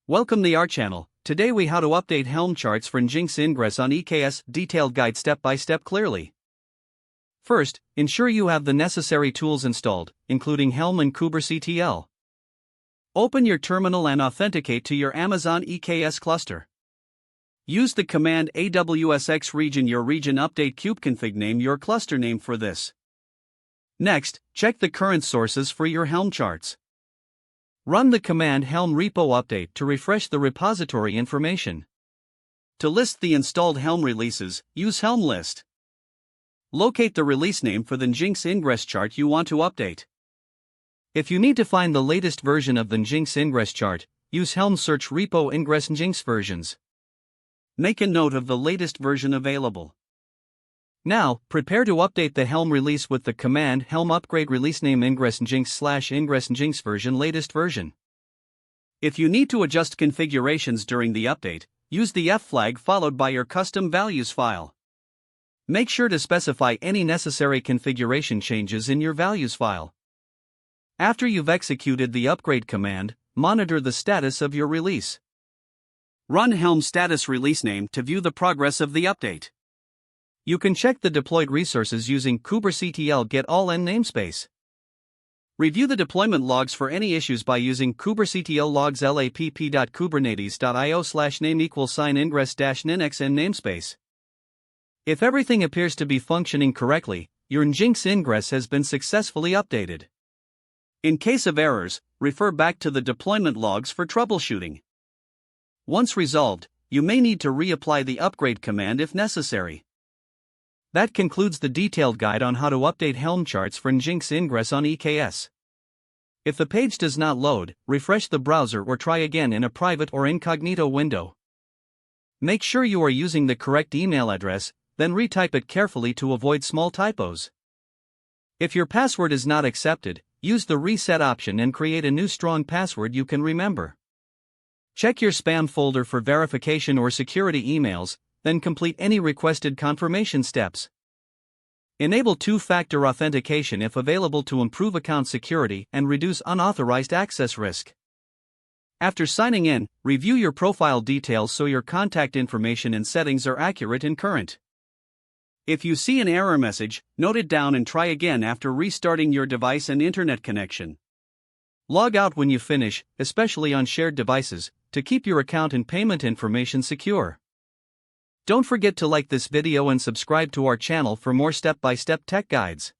Welcome to our channel. Today we how to update Helm charts for NGINX Ingress on EKS, detailed guide step by step clearly. First, ensure you have the necessary tools installed, including Helm and kubectl. Open your terminal and authenticate to your Amazon EKS cluster. Use the command awsx region your region update kubeconfig name your cluster name for this. Next, check the current sources for your Helm charts. Run the command helm repo update to refresh the repository information. To list the installed Helm releases, use Helm list. Locate the release name for the NGINX Ingress chart you want to update. If you need to find the latest version of the NGINX Ingress chart, use Helm search repo Ingress NGINX versions. Make a note of the latest version available. Now, prepare to update the Helm release with the command helm upgrade release name ingress NGINX/ingress NGINX version latest version. If you need to adjust configurations during the update, use the F flag followed by your custom values file. Make sure to specify any necessary configuration changes in your values file. After you've executed the upgrade command, monitor the status of your release. Run Helm status release name to view the progress of the update. You can check the deployed resources using kubectl get all n namespace. Review the deployment logs for any issues by using kubectl logs lapp.kubernetes.io/name=ingress-ninx n namespace. If everything appears to be functioning correctly, your NGINX Ingress has been successfully updated. In case of errors, refer back to the deployment logs for troubleshooting. Once resolved, you may need to reapply the upgrade command if necessary. That concludes the detailed guide on how to update Helm charts for NGINX Ingress on EKS. If the page does not load, refresh the browser or try again in a private or incognito window. Make sure you are using the correct email address, then retype it carefully to avoid small typos. If your password is not accepted, use the reset option and create a new strong password you can remember. Check your spam folder for verification or security emails, then complete any requested confirmation steps. Enable two-factor authentication if available to improve account security and reduce unauthorized access risk. After signing in, review your profile details so your contact information and settings are accurate and current. If you see an error message, note it down and try again after restarting your device and internet connection. Log out when you finish, especially on shared devices, to keep your account and payment information secure. Don't forget to like this video and subscribe to our channel for more step-by-step tech guides.